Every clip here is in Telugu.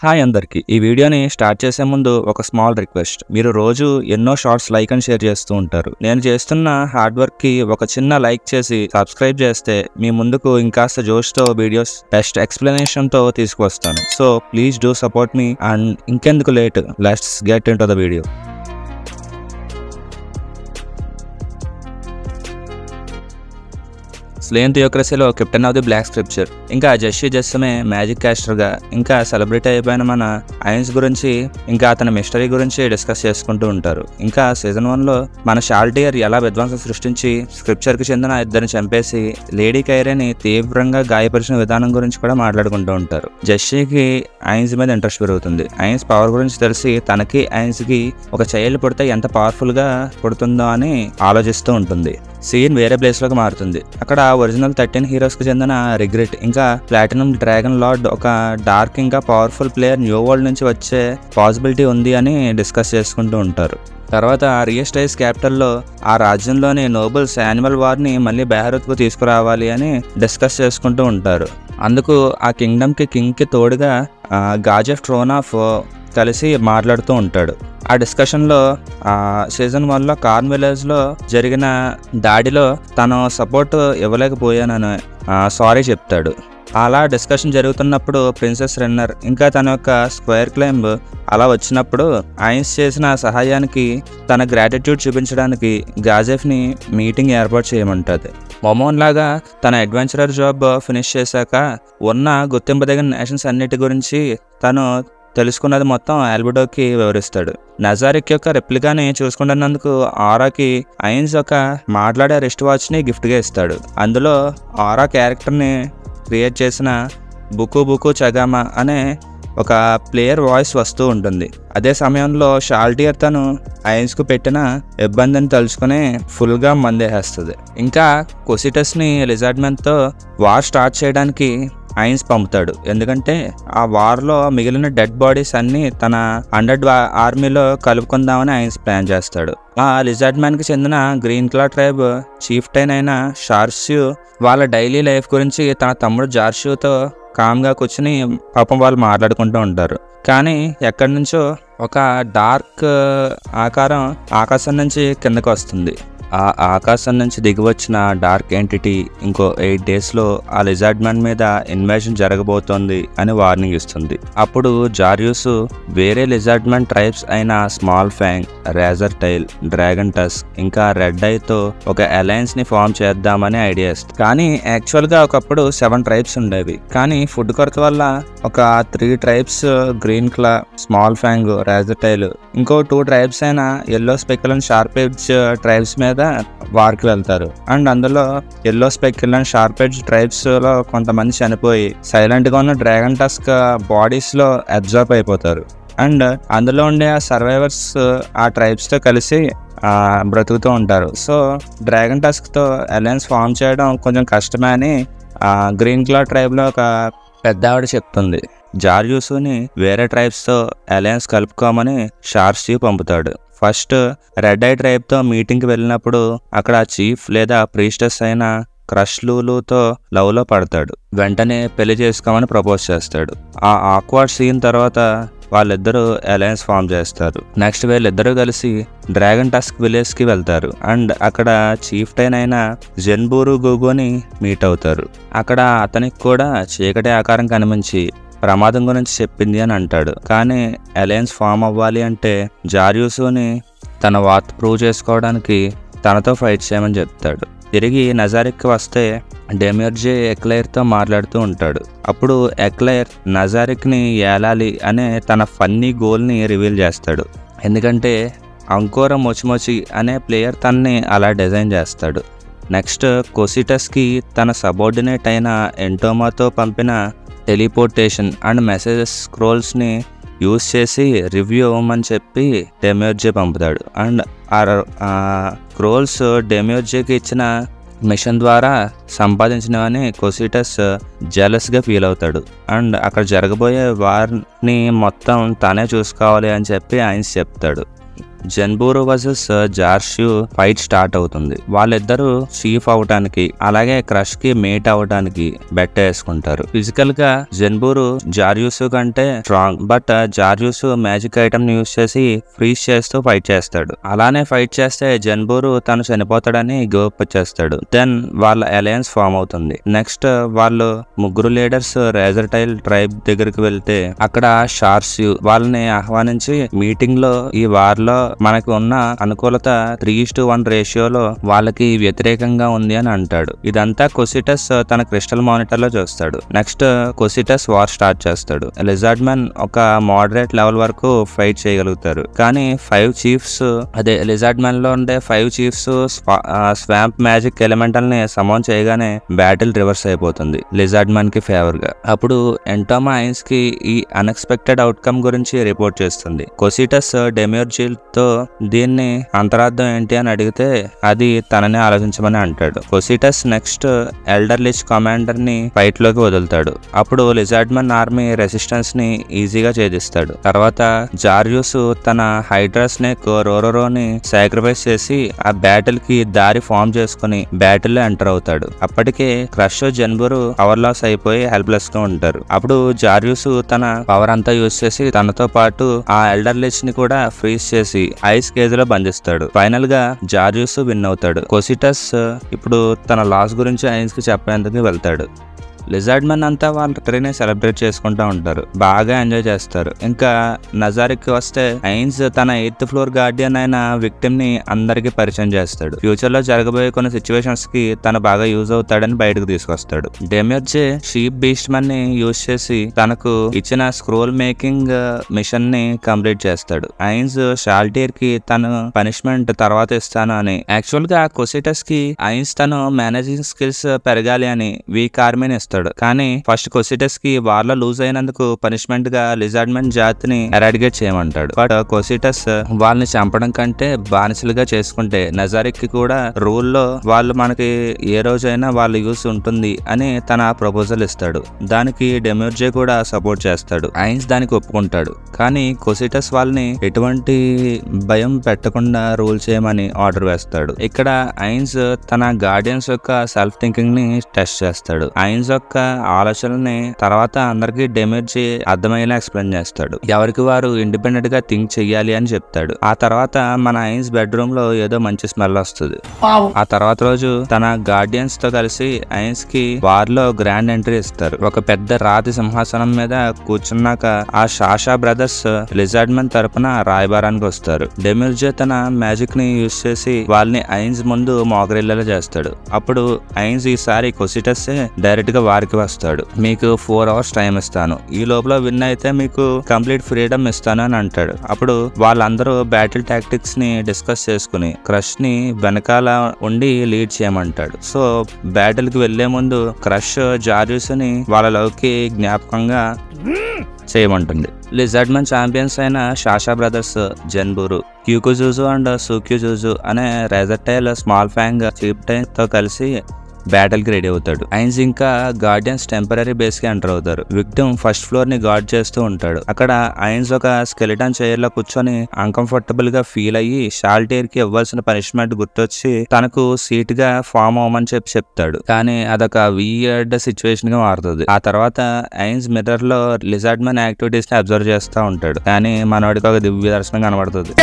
హాయ్ అందరికి ఈ వీడియోని స్టార్ట్ చేసే ముందు ఒక స్మాల్ రిక్వెస్ట్. మీరు రోజు ఎన్నో షార్ట్స్ లైక్ అండ్ షేర్ చేస్తూ ఉంటారు. నేను చేస్తున్న హార్డ్ వర్క్ కి ఒక చిన్న లైక్ చేసి సబ్స్క్రైబ్ చేస్తే మీ ముందుకు ఇంకాస్త జోష్తో వీడియోస్ బెస్ట్ ఎక్స్ప్లెనేషన్ తో తీసుకువస్తాను. So please do support me and ఇంకెందుకు late, let's get into the video. Slane థియోక్రసీలో captain of the black scripture, ఇంకా జెస్సీ జెస్సమే మ్యాజిక్ క్యాస్టర్గా, ఇంకా సెలబ్రిటీ అయిపోయిన మన ఐన్స్ గురించి, ఇంకా అతని మిస్టరీ గురించి డిస్కస్ చేసుకుంటూ ఉంటారు. ఇంకా సీజన్ 1లో మన షాల్టియర్ ఎలా విధ్వంసం సృష్టించి స్క్రిప్చర్కి చెందిన ఇద్దరిని చంపేసి లేడీ కైరేని తీవ్రంగా గాయపరిచిన విధానం గురించి కూడా మాట్లాడుకుంటూ ఉంటారు. జెస్సీకి ఐన్స్ మీద ఇంట్రెస్ట్ పెరుగుతుంది. ఐన్స్ పవర్ గురించి తెలిసి తనకి ఐన్స్కి ఒక చైల్డ్ పుడితే ఎంత పవర్ఫుల్గా పుడుతుందో అని ఆలోచిస్తూ ఉంటుంది. సీన్ వేరే ప్లేస్లోకి మారుతుంది. అక్కడ ఒరిజినల్ 13 హీరోస్కి చెందిన రిగ్రెట్, ఇంకా ప్లాటినం డ్రాగన్ లార్డ్ ఒక డార్క్ ఇంకా పవర్ఫుల్ ప్లేయర్ న్యూ వరల్డ్ నుంచి వచ్చే పాసిబిలిటీ ఉంది అని డిస్కస్ చేసుకుంటూ ఉంటారు. తర్వాత రియస్టైజ్ క్యాపిటల్లో ఆ రాజ్యంలోని నోబుల్స్ యానిమల్ వార్ని మళ్ళీ బెహరత్కు తీసుకురావాలి అని డిస్కస్ చేసుకుంటూ ఉంటారు. అందుకు ఆ కింగ్కి తోడుగా గాజెఫ్ ట్రోనాఫ్ కలిసి మాట్లాడుతూ ఉంటాడు. ఆ డిస్కషన్లో సీజన్ 1లో కార్న్ విలేజ్లో జరిగిన దాడిలో తను సపోర్ట్ ఇవ్వలేకపోయానని సారీ చెప్తాడు. అలా డిస్కషన్ జరుగుతున్నప్పుడు ప్రిన్సెస్ రెన్నర్ ఇంకా తన యొక్క స్క్వేర్ క్లైంబ్ అలా వచ్చినప్పుడు ఐన్స్ చేసిన సహాయానికి తన గ్రాటిట్యూడ్ చూపించడానికి గాజెఫ్ని మీటింగ్ ఏర్పాటు చేయమంటుంది. మొమోన్ లాగా తన అడ్వెంచరర్ జాబ్ ఫినిష్ చేశాక ఉన్న గుర్తింపదగిన నేషన్స్ అన్నిటి గురించి తను తెలుసుకున్నది మొత్తం ఆల్బెడోకి వివరిస్తాడు. నజారిక్ యొక్క రెప్లికాని చూసుకుంటున్నందుకు ఆరాకి ఐన్స్ ఒక మాట్లాడే రిస్ట్ వాచ్ని గిఫ్ట్గా ఇస్తాడు. అందులో ఆరా క్యారెక్టర్ని క్రియేట్ చేసిన బుకు చగామా అనే ఒక ప్లేయర్ వాయిస్ వస్తూ ఉంటుంది. అదే సమయంలో షాల్టియర్ తను ఐన్స్కు పెట్టిన ఇబ్బందిని తలుచుకుని ఫుల్గా మందేసేస్తుంది. ఇంకా కొసిటస్ని లిజార్డ్మెన్తో వార్ స్టార్ట్ చేయడానికి ఐన్స్ పంపుతాడు. ఎందుకంటే ఆ వార్లో మిగిలిన డెడ్ బాడీస్ అన్ని తన 100 ఆర్మీలో కలుపుకుందామని ఐన్స్ ప్లాన్ చేస్తాడు. ఆ లిజార్డ్ మ్యాన్కి చెందిన గ్రీన్ క్లా ట్రైబ్ చీఫ్టైన్ అయిన షార్ష్యూ వాళ్ళ డైలీ లైఫ్ గురించి తన తమ్ముడు జార్ష్యూతో కామ్గా కూర్చుని పాపం వాళ్ళు మాట్లాడుకుంటూ ఉంటారు. కానీ ఎక్కడి నుంచో ఒక డార్క్ ఆకారం ఆకాశం నుంచి కిందకు వస్తుంది. ఆ ఆకాశం నుంచి దిగివచ్చిన డార్క్ ఎంటిటీ ఇంకో 8 డేస్లో ఆ లిజార్డ్ మ్యాన్ మీద ఇన్వేషన్ జరగబోతోంది అని వార్నింగ్ ఇస్తుంది. అప్పుడు జార్యూస్ వేరే లిజార్డ్ మ్యాన్ ట్రైబ్స్ అయిన small fang, razor tail, dragon tusk ఇంకా రెడ్ ఐతో ఒక అలయన్స్ ని ఫామ్ చేద్దామని ఐడియా ఇస్తుంది. కానీ యాక్చువల్గా ఒకప్పుడు 7 ట్రైబ్స్ ఉండేవి. కానీ ఫుడ్ కొరత వల్ల ఒక 3 ట్రైబ్స్ గ్రీన్ క్లా, స్మాల్ ఫ్యాంగ్, రేజర్ టైల్, ఇంకో 2 ట్రైబ్స్ అయిన yellow speckle and sharp edge tribes మీద వార్కి వెళ్తారు. అండ్ అందులో yellow speckle and sharp edge tribes లో కొంతమంది చనిపోయి సైలెంట్ గా ఉన్న డ్రాగన్ టస్క్ బాడీస్ లో అబ్జర్వ్ అయిపోతారు. అండ్ అందులో ఉండే ఆ సర్వైవర్స్ ఆ ట్రైబ్స్ తో కలిసి బ్రతుకుతూ ఉంటారు. సో డ్రాగన్ టస్క్ తో అలయన్స్ ఫామ్ చేయడం కొంచెం కష్టమే అని గ్రీన్ క్లా ట్రైబ్ లో ఒక పెద్ద ఆవిడ చెప్తుంది. జార్యూసుని వేరే ట్రైబ్స్తో అలయన్స్ కలుపుకోమని షార్ష్యూ పంపుతాడు. ఫస్ట్ రెడ్ ఐ ట్రైబ్తో మీటింగ్కి వెళ్ళినప్పుడు అక్కడ చీఫ్ లేదా ప్రీస్టెస్ అయిన క్రష్ లూలుతో లవ్లో పడతాడు. వెంటనే పెళ్లి చేసుకోమని ప్రపోజ్ చేస్తాడు. ఆ ఆక్వర్డ్ సీన్ తర్వాత వాళ్ళిద్దరూ అలయన్స్ ఫామ్ చేస్తారు. నెక్స్ట్ వీళ్ళిద్దరూ కలిసి డ్రాగన్ టస్క్ విలేజ్కి వెళ్తారు. అండ్ అక్కడ చీఫ్టైన్ అయిన జెన్బూరు గూగోని మీట్ అవుతారు. అక్కడ అతనికి కూడా చీకటి ఆకారం కనిపించి ప్రమాదం గురించి చెప్పింది అని అంటాడు. కానీ అలయన్స్ ఫామ్ అవ్వాలి అంటే జార్యూసుని తన వాత్ ప్రూవ్ చేసుకోవడానికి తనతో ఫైట్ చేయమని చెప్తాడు. తిరిగి నజారిక్కి వస్తే డెమిర్జే ఎక్లైర్తో మాట్లాడుతూ ఉంటాడు. అప్పుడు ఎక్లైర్ నజారిక్ని ఏలాలి అనే తన ఫన్నీ గోల్ని రివీల్ చేస్తాడు. ఎందుకంటే అంకోర మొచిమొచి అనే ప్లేయర్ తనని అలా డిజైన్ చేస్తాడు. నెక్స్ట్ కొసిటస్కి తన సబార్డినేట్ అయిన ఎంటోమాతో పంపిన టెలిపోర్టేషన్ అండ్ మెసేజెస్ స్క్రోల్స్ని యూజ్ చేసి రివ్యూ ఇవ్వమని చెప్పి డెమిర్జే పంపుతాడు. అండ్ ఆ స్క్రోల్స్ డెమిర్జేకి ఇచ్చిన మిషన్ ద్వారా సంపాదించినవని కొసిటస్ జెలస్గా ఫీల్ అవుతాడు. అండ్ అక్కడ జరగబోయే వార్ని మొత్తం తనే చూసుకోవాలి అని చెప్పి ఐన్స్ చెప్తాడు. జెన్బూరు వర్సెస్ జార్ష్యూ ఫైట్ స్టార్ట్ అవుతుంది. వాళ్ళిద్దరూ చీఫ్ అవటానికి అలాగే క్రష్ కి మేట్ అవటానికి బెట్ వేసుకుంటారు. ఫిజికల్ గా జెన్బూరు జార్యూసు కంటే స్ట్రాంగ్, బట్ జార్యూసు మ్యాజిక్ ఐటమ్ యూస్ చేసి ఫ్రీజ్ చేస్తూ ఫైట్ చేస్తాడు. అలానే ఫైట్ చేస్తే జెన్బూరు తను చనిపోతాడని గివప్ చేస్తాడు. దెన్ వాళ్ళ అలయన్స్ ఫామ్ అవుతుంది. నెక్స్ట్ వాళ్ళు ముగ్గురు లీడర్స్ రేజర్టైల్ ట్రైబ్ దగ్గరికి వెళ్తే అక్కడ షార్ష్యూ వాళ్ళని ఆహ్వానించి మీటింగ్ లో ఈ వార్ లో మనకు ఉన్న అనుకూలత 3:1 రేషియోలో వాళ్ళకి వ్యతిరేకంగా ఉంది అని అంటాడు. ఇదంతా కొసిటస్ తన క్రిస్టల్ మానిటర్ లో చూస్తాడు. నెక్స్ట్ కొసిటస్ వార్ స్టార్ట్ చేస్తాడు. లిజార్డ్ మెన్ ఒక మోడరేట్ లెవెల్ వరకు ఫైట్ చేయగలుగుతారు. కానీ 5 చీఫ్స్ లిజార్డ్ మెన్ లో ఉండే 5 చీఫ్స్ స్వాంప్ మ్యాజిక్ ఎలిమెంటల్ ని సమౌన్ చేయగానే బ్యాటిల్ రివర్స్ అయిపోతుంది లిజార్డ్ మెన్ కి ఫేవర్ గా. అప్పుడు ఎంటోమా ఐన్స్ కి ఈ అన్ఎక్స్పెక్టెడ్ అవుట్కమ్ గురించి రిపోర్ట్ చేస్తుంది. కొసిటస్ డెమ్యూర్జిల్ తో దీన్ని అంతరార్థం ఏంటి అని అడిగితే అది తననే ఆలోచించమని అంటాడు. కొసిటస్ నెక్స్ట్ ఎల్డర్ లిచ్ కమాండర్ ని ఫైట్ లోకి వదులుతాడు. అప్పుడు లిజార్డ్మన్ ఆర్మీ రెసిస్టెన్స్ ని ఈజీగా ఛేదిస్తాడు. తర్వాత జార్యూస్ తన హైడ్రా స్నేక్ రోరోని సాక్రిఫైస్ చేసి ఆ బ్యాటిల్ కి దారి ఫామ్ చేసుకుని బ్యాటిల్ లో ఎంటర్ అవుతాడు. అప్పటికే క్రష్ జెన్బూరు పవర్ లాస్ అయిపోయి హెల్ప్లెస్ గా ఉంటారు. అప్పుడు జార్యూస్ తన పవర్ అంతా యూజ్ చేసి తనతో పాటు ఆ ఎల్డర్ లిచ్ ని కూడా ఫ్రీజ్ చేసి ఐస్ కేజ్ లో బంధిస్తాడు. ఫైనల్ గా జార్యూస్ విన్ అవుతాడు. కొసిటస్ ఇప్పుడు తన లాస్ గురించి ఐన్స్ కి చెప్పేందుకు వెళ్తాడు. లిజార్డ్ మెన్ అంతా వాళ్ళ విక్టరీని సెలబ్రేట్ చేసుకుంటూ ఉంటారు. బాగా ఎంజాయ్ చేస్తారు. ఇంకా నజారిక్ వస్తే ఐన్స్ తన 8th ఫ్లోర్ గార్డియన్ అయిన విక్టిమ్ ని అందరికి పరిచయం చేస్తాడు. ఫ్యూచర్ లో జరగబోయే కొన్ని సిచ్యువేషన్స్ కి తను బాగా యూజ్ అవుతాడని బయటకు తీసుకొస్తాడు. డెమ్యూర్జే షీప్ బీస్ట్ మన్ ని యూజ్ చేసి తనకు ఇచ్చిన స్క్రోల్ మేకింగ్ మిషన్ ని కంప్లీట్ చేస్తాడు. ఐన్స్ షాల్టీర్ కి తను పనిష్మెంట్ తర్వాత ఇస్తాను అని. యాక్చువల్ గా కొసిటస్ కి ఐన్స్ తను మేనేజింగ్ స్కిల్స్ పెరగాలి అని వీక్ ఆర్మీని ఇస్తాడు. కానీ ఫస్ట్ కొసిటస్ కి వార్ లో లూజ్ అయినందుకు పనిష్మెంట్ గా లిజార్డ్ మెన్ జాతిని ఎరాడికేట్ చేయమంటాడు. బట్ కొసిటస్ వాళ్ళని చంపడం కంటే బానిసలుగా చేసుకుంటే నజారిక్ కి కూడా రూల్ లో వాళ్ళు మనకి ఏ రోజైనా వాళ్ళ యూస్ ఉంటుంది అని తన ప్రపోజల్ ఇస్తాడు. దానికి డెమ్యూర్జే కూడా సపోర్ట్ చేస్తాడు. ఐన్స్ దానికి ఒప్పుకుంటాడు. కానీ కొసిటస్ వాళ్ళని ఎటువంటి భయం పెట్టకుండా రూల్ చేయమని ఆర్డర్ వేస్తాడు. ఇక్కడ ఐన్స్ తన గార్డియన్స్ యొక్క సెల్ఫ్ థింకింగ్ ని టెస్ట్ చేస్తాడు. ఐన్స్ యొక్క ఆలోచనల్ని తర్వాత అందరికి డెమ్యూర్జీ అర్థమయ్యేలా ఎక్స్ప్లెయిన్ చేస్తాడు. ఎవరికి వారు ఇండిపెండెంట్ గా థింక్ చెయ్యాలి అని చెప్తాడు. ఆ తర్వాత మన ఐన్స్ బెడ్రూమ్ లో ఏదో మంచి స్మెల్ వస్తుంది. ఆ తర్వాత రోజు తన గార్డియన్స్ తో కలిసి ఐన్స్ కి వార్ లో గ్రాండ్ ఎంట్రీ ఇస్తారు. ఒక పెద్ద రాతి సింహాసనం మీద కూర్చున్నాక ఆ షాషా బ్రదర్స్ లిజార్డ్ మెన్ తరపున రాయబారానికి వస్తారు. డెమ్యూర్జే తన మ్యాజిక్ ని యూజ్ చేసి వాళ్ళని ఐన్స్ ముందు మోగరిల్లేలా చేస్తాడు. అప్పుడు ఐన్స్ ఈసారి కొసిటస్ డైరెక్ట్ గా వారికి వస్తాడు. మీకు 4 hours టైం ఇస్తాను, ఈ లోపల విన్ అయితే మీకు కంప్లీట్ ఫ్రీడమ్ ఇస్తాను అని అంటాడు. అప్పుడు వాళ్ళందరూ బ్యాటిల్ టాక్టిక్స్ ని డిస్కస్ చేసుకుని క్రష్ ని వెనకాల ఉండి లీడ్ చేయమంటాడు. సో బ్యాటిల్ కి వెళ్లే ముందు క్రష్ జార్యూస్ ని వాళ్ళలోకి జ్ఞాపకంగా చేయమంటుంది. లిజార్డ్ మెన్ ఛాంపియన్స్ అయిన షాషా బ్రదర్స్ జెన్బూరు, క్యూకుజూజు అండ్ సూక్యూజూజు అనే రేజర్టైల్ స్మాల్ ఫ్యాంగ్ చీప్ టైన్ తో కలిసి బ్యాటిల్ కి రెడీ అవుతాడు. ఐన్స్ ఇంకా గార్డియన్స్ టెంపరీ బేస్ కి ఎంటర్ అవుతారు. విక్టిమ్ ఫస్ట్ ఫ్లోర్ ని గార్డ్ చేస్తూ ఉంటాడు. అక్కడ ఐన్స్ ఒక స్కెలిటన్ చైర్ లో కూర్చొని అన్కంఫర్టబుల్ గా ఫీల్ అయ్యి షాల్టీర్ కి ఇవ్వాల్సిన పనిష్మెంట్ గుర్తొచ్చి తనకు సీట్ గా ఫామ్ అవ్వమని చెప్తాడు. కానీ అదొక వియర్డ్ సిచ్యువేషన్ గా మారుతుంది. ఆ తర్వాత ఐన్స్ మిర్రర్ లో లిజార్డ్ మెన్ యాక్టివిటీస్ ని అబ్జర్వ్ చేస్తూ ఉంటాడు. కానీ మనవాడికి ఒక దివ్య దర్శనం కనబడుతుంది.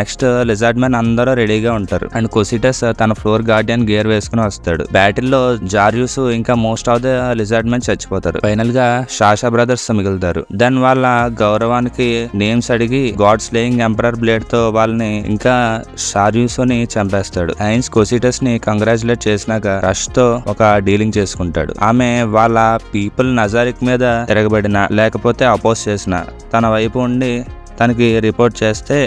నెక్స్ట్ లిజార్డ్ మెన్ అందరూ రెడీగా ఉంటారు. అండ్ కొసిటస్ తన ఫ్లోర్ గార్డియన్ గేర్ వేసుకుని వస్తాడు. బ్యాటిల్ లో జార్యూస్ ఇంకా most of the lizard men చచ్చిపోతారు. ఫైనల్ గా షాషా బ్రదర్స్ మిగులుతారు. దెన్ వాళ్ళ గౌరవానికి నేమ్స్ అడిగి గాడ్ స్లేయింగ్ ఎంపరర్ బ్లేడ్ తో వాళ్ళని ఇంకా షార్యూస్ ని చంపేస్తాడు. ఐన్స్ కొసిటస్ ని కంగ్రాచులేట్ చేసినాక రష్ తో ఒక డీలింగ్ చేసుకుంటాడు. ఆమె వాళ్ళ పీపుల్ నజారిక్ మీద తిరగబడిన లేకపోతే అపోజ్ చేసిన తన వైపు ఉండి తనకి రిపోర్ట్ చేస్తే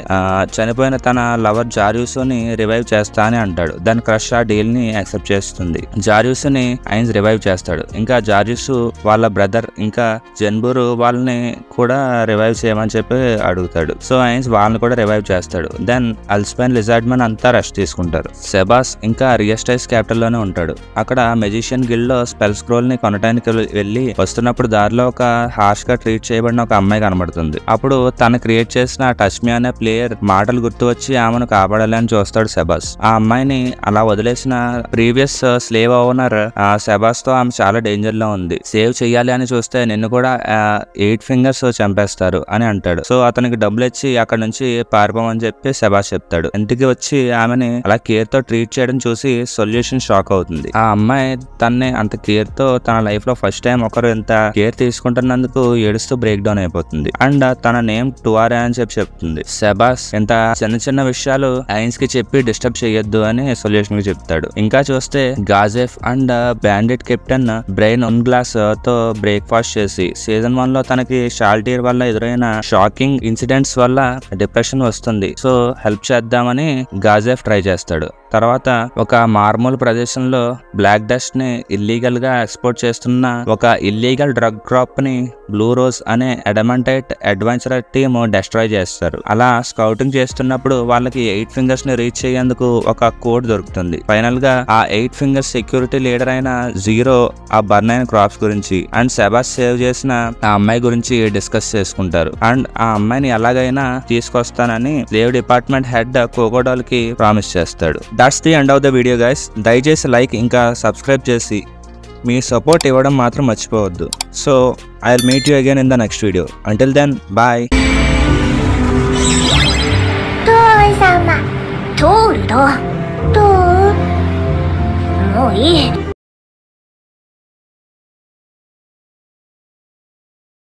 చనిపోయిన తన లవర్ జార్యూస్ని రివైవ్ చేస్తా అని అంటాడు. దాని క్రష్ ఆ డీల్ ని యాక్సెప్ట్ చేస్తుంది. జార్యూస్ని ఐన్స్ రివైవ్ చేస్తాడు. ఇంకా జార్యూస్ వాళ్ళ బ్రదర్ ఇంకా జెన్బూరు వాళ్ళని కూడా రివైవ్ చేయమని చెప్పి అడుగుతాడు. సో ఐన్స్ వాళ్ళని కూడా రివైవ్ చేస్తాడు. దెన్ అల్స్పైన్ లిజార్డ్మన్ అంతా రెస్ట్ తీసుకుంటారు. సెబాస్ ఇంకా రియస్టైస్ క్యాపిటల్ లోనే ఉంటాడు. అక్కడ మెజిషియన్ గిల్డ్ లో స్పెల్ స్క్రోల్ ని కొనడానికి వెళ్ళి వస్తున్నప్పుడు దారిలో ఒక హార్ష్ గా ట్రీట్ చేయబడిన ఒక అమ్మాయి కనబడుతుంది. అప్పుడు తను క్రియేట్ చేసిన టచ్ మీ అనే ప్లేయర్ మాటలు గుర్తు వచ్చి ఆమెను కాపాడాలని చూస్తాడు సెబాస్. ఆ అమ్మాయిని అలా వదిలేసిన ప్రీవియస్ స్లేవ్ ఓనర్ సెబాస్ తో ఆమె చాలా డేంజర్ లో ఉంది, సేవ్ చెయ్యాలి అని చూస్తే నిన్ను కూడా 8 ఫింగర్స్ చంపేస్తారు అని అంటాడు. సో అతనికి డబ్బులు ఇచ్చి అక్కడ నుంచి పారిపోమని చెప్పి సెబాస్ చెప్తాడు. ఇంటికి వచ్చి ఆమెని అలా కేర్ తో ట్రీట్ చేయడం చూసి సొల్యూషన్ షాక్ అవుతుంది. ఆ అమ్మాయి తన్ని అంత కేర్ తో తన లైఫ్ లో ఫస్ట్ టైం ఒకరు ఎంత కేర్ తీసుకుంటున్నందుకు ఏడుస్తూ బ్రేక్ డౌన్ అయిపోతుంది. అండ్ తన నేమ్ టువారే అని చెప్పి చెప్తుంది. సెబాస్ ఇంత చిన్న చిన్న విషయాలు ఐన్స్ కి చెప్పి డిస్టర్బ్ చేయొద్దు అని సొల్యూషన్ కి చెప్తాడు. ఇంకా చూస్తే Gazef and bandit captain Brain glass తో బ్రేక్ఫాస్ట్ చేసి సీజన్ 1 లో తనకి షాల్టీర్ వల్ల ఎదురైన షాకింగ్ ఇన్సిడెంట్స్ వల్ల డిప్రెషన్ వస్తుంది. సో హెల్ప్ చేద్దామని గాజెఫ్ ట్రై చేస్తాడు. తర్వాత ఒక మార్మూల్ ప్రదేశంలో బ్లాక్ డస్ట్ ని ఇల్లీగల్ గా ఎక్స్పోర్ట్ చేస్తున్న ఒక ఇల్లీగల్ డ్రగ్ క్రాప్ ని బ్లూ రోజ్ అనే అడమంటైట్ అడ్వెంచరర్ టీమ్ డెస్ట్రాయ్ చేస్తారు. అలా స్కౌటింగ్ చేస్తున్నప్పుడు వాళ్ళకి 8 ఫింగర్స్ ని రీచ్ అయ్యేందుకు ఒక కోడ్ దొరుకుతుంది. ఫైనల్ గా ఆ 8 ఫింగర్స్ సెక్యూరిటీ లీడర్ అయిన జీరో ఆ బర్న్ అయిన క్రాప్స్ గురించి అండ్ సెబాస్ సేవ్ చేసిన ఆ అమ్మాయి గురించి డిస్కస్ చేసుకుంటారు. అండ్ ఆ అమ్మాయిని ఎలాగైనా తీసుకొస్తానని స్లేవ్ డిపార్ట్మెంట్ హెడ్ కోకోడాల్ కి ప్రామిస్ చేస్తాడు. That's the end of the video guys. దయచేసి లైక్ ఇంకా సబ్స్క్రైబ్ చేసి మీ సపోర్ట్ ఇవ్వడం మాత్రం మర్చిపోవద్దు. So I will meet you again in the next video. Until then bye. トールだ。もういい。